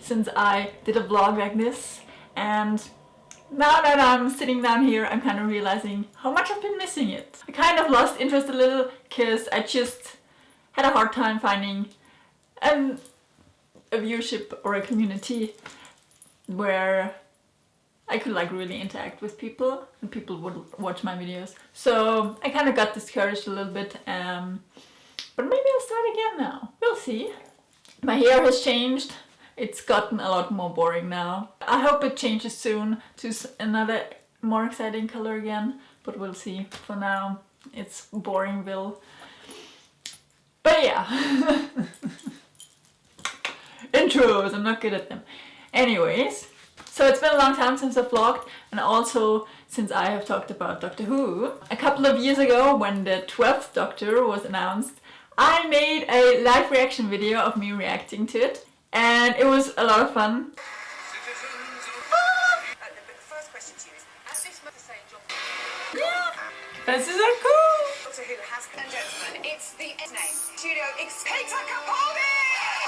since I did a vlog like this, and now that I'm sitting down here, I'm kind of realizing how much I've been missing it. I kind of lost interest a little because I just had a hard time finding a viewership or a community where I could like really interact with people and people would watch my videos. So I kind of got discouraged a little bit, but maybe I'll start again now. We'll see. My hair has changed. It's gotten a lot more boring now. I hope it changes soon to another more exciting color again, but we'll see. For now, it's Boringville. But yeah. Intros, I'm not good at them. Anyways, so it's been a long time since I vlogged, and also since I have talked about Doctor Who. A couple of years ago, when the 12th Doctor was announced, I made a live reaction video of me reacting to it. And it was a lot of fun. The first question to you is, as this mother saying John... This is so cool! Doctor Who has, and gentlemen, it's the name. Studio Peter Capaldi!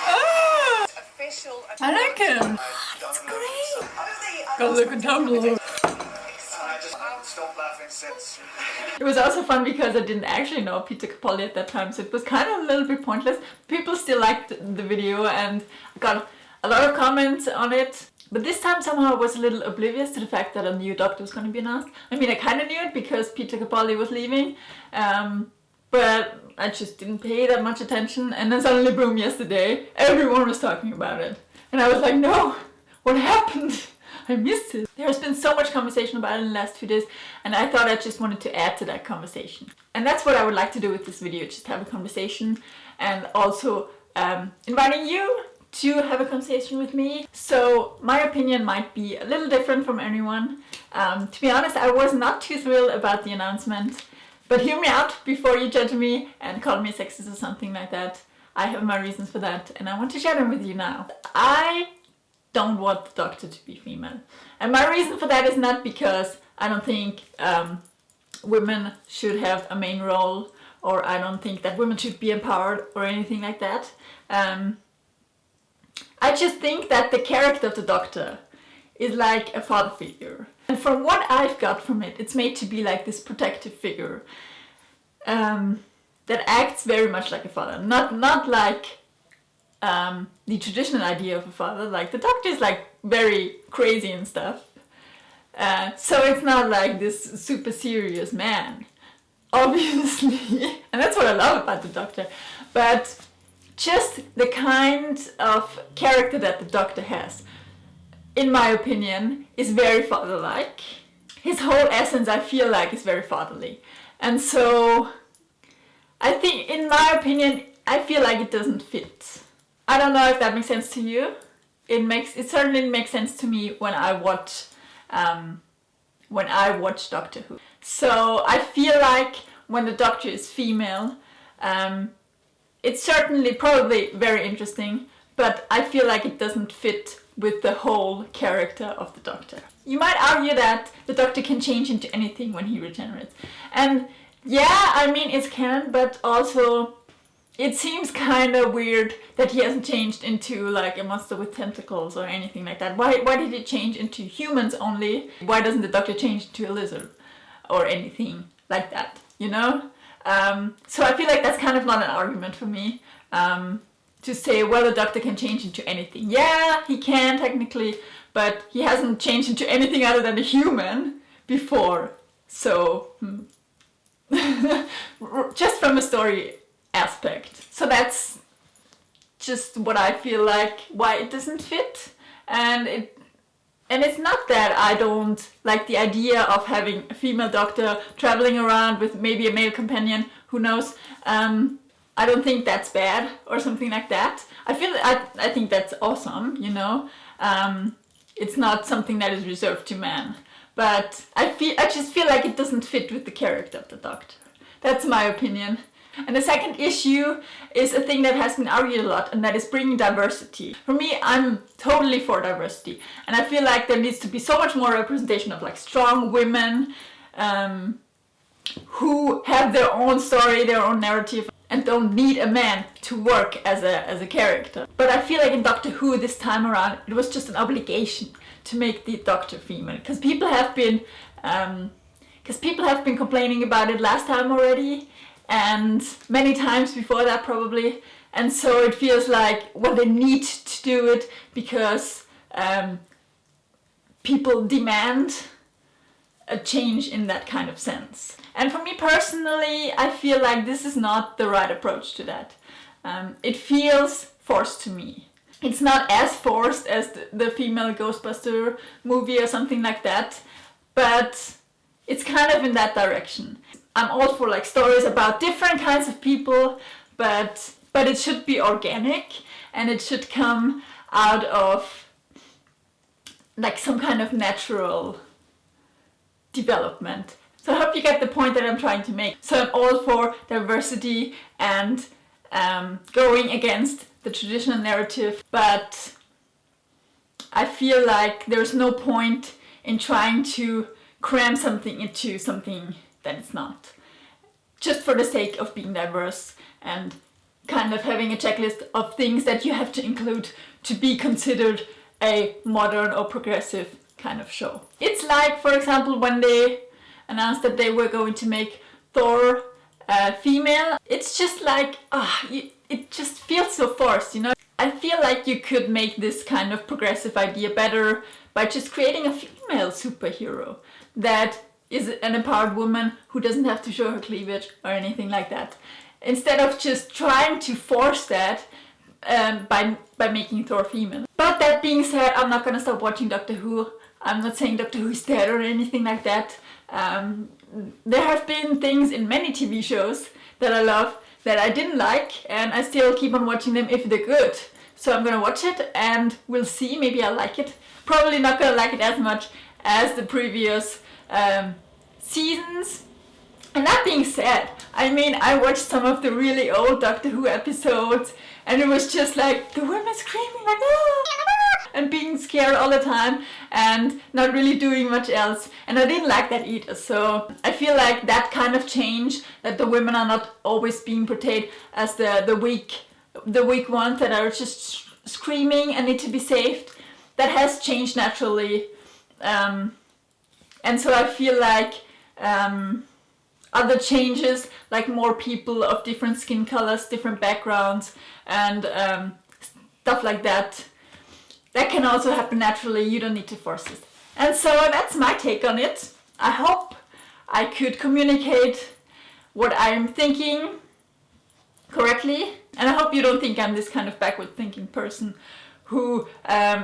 Oh! Official... I like him! That's great! Go look at Tumblr. Stop laughing since. It was also fun because I didn't actually know Peter Capaldi at that time, so it was kind of a little bit pointless. People still liked the video and I got a lot of comments on it. But this time somehow I was a little oblivious to the fact that a new Doctor was going to be announced. I mean, I kind of knew it because Peter Capaldi was leaving, but I just didn't pay that much attention. And then suddenly, boom, yesterday, everyone was talking about it. And I was like, no, what happened? I missed it. There's been so much conversation about it in the last few days, and I thought I just wanted to add to that conversation. And that's what I would like to do with this video, just have a conversation, and also inviting you to have a conversation with me. So my opinion might be a little different from anyone. To be honest, I was not too thrilled about the announcement, but hear me out before you judge me and call me sexist or something like that. I have my reasons for that, and I want to share them with you now. I don't want the Doctor to be female. And my reason for that is not because I don't think women should have a main role, or I don't think that women should be empowered or anything like that. I just think that the character of the Doctor is like a father figure. And from what I've got from it, it's made to be like this protective figure that acts very much like a father. Not like the traditional idea of a father. Like the Doctor is like very crazy and stuff, so it's not like this super serious man, obviously. And that's what I love about the Doctor, but just the kind of character that the Doctor has, in my opinion, is very father-like. His whole essence, I feel like, is very fatherly, and so I think, in my opinion, I feel like it doesn't fit. I don't know if that makes sense to you. It certainly makes sense to me when I watch Doctor Who. So I feel like when the Doctor is female, it's certainly probably very interesting, but I feel like it doesn't fit with the whole character of the Doctor. You might argue that the Doctor can change into anything when he regenerates. And yeah, I mean, it's canon, but also it seems kind of weird that he hasn't changed into like a monster with tentacles or anything like that. Why did he change into humans only? Why doesn't the Doctor change into a lizard or anything like that, you know? So I feel like that's kind of not an argument for me to say, well, the Doctor can change into anything. Yeah, he can technically, but he hasn't changed into anything other than a human before. So, just from a story aspect. So that's just what I feel like why it doesn't fit. And it's not that I don't like the idea of having a female Doctor traveling around with maybe a male companion, who knows. I don't think that's bad or something like that. I think that's awesome, you know. It's not something that is reserved to men, but I just feel like it doesn't fit with the character of the Doctor. That's my opinion. And the second issue is a thing that has been argued a lot, and that is bringing diversity. For me, I'm totally for diversity, and I feel like there needs to be so much more representation of like strong women who have their own story, their own narrative. and don't need a man to work as a character. But I feel like in Doctor Who this time around, it was just an obligation to make the Doctor female, because people have been complaining about it last time already, and many times before that probably. And so it feels like, well, they need to do it because people demand a change in that kind of sense. And for me personally, I feel like this is not the right approach to that. It feels forced to me. It's not as forced as the female Ghostbuster movie or something like that, but it's kind of in that direction. I'm all for like stories about different kinds of people, but it should be organic, and it should come out of like some kind of natural development. So I hope you get the point that I'm trying to make. So I'm all for diversity and going against the traditional narrative, but I feel like there's no point in trying to cram something into something that it's not, just for the sake of being diverse and kind of having a checklist of things that you have to include to be considered a modern or progressive kind of show. It's like, for example, when they announced that they were going to make Thor female, it's just like, it just feels so forced, you know? I feel like you could make this kind of progressive idea better by just creating a female superhero that is an empowered woman who doesn't have to show her cleavage or anything like that. Instead of just trying to force that by making Thor female. But that being said, I'm not gonna stop watching Doctor Who. I'm not saying Doctor Who is dead or anything like that. There have been things in many TV shows that I love that I didn't like, and I still keep on watching them if they're good. So I'm gonna watch it and we'll see, maybe I'll like it. Probably not gonna like it as much as the previous seasons. And that being said, I mean, I watched some of the really old Doctor Who episodes, and it was just like the women screaming like, ah! And being scared all the time and not really doing much else. And I didn't like that either. So I feel like that kind of change, that the women are not always being portrayed as the weak ones that are just screaming and need to be saved, that has changed naturally. And so I feel like other changes, like more people of different skin colors, different backgrounds, and stuff like that, that can also happen naturally. You don't need to force it. And so that's my take on it. I hope I could communicate what I'm thinking correctly, and I hope you don't think I'm this kind of backward thinking person who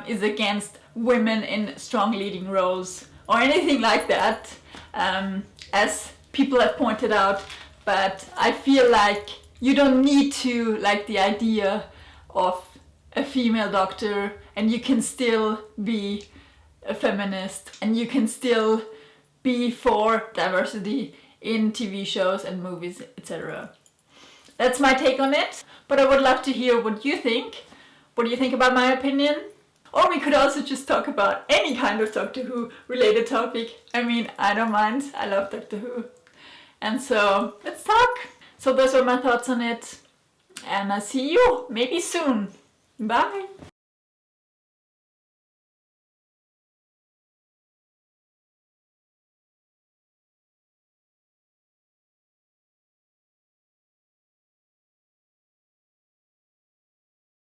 is against women in strong leading roles or anything like that, as people have pointed out. But I feel like you don't need to like the idea of a female doctor, and you can still be a feminist, and you can still be for diversity in TV shows and movies, etc. That's my take on it, but I would love to hear what you think. What do you think about my opinion? Or we could also just talk about any kind of Doctor Who related topic. I mean, I don't mind. I love Doctor Who. And so, let's talk. So those were my thoughts on it. And I'll see you maybe soon. Bye.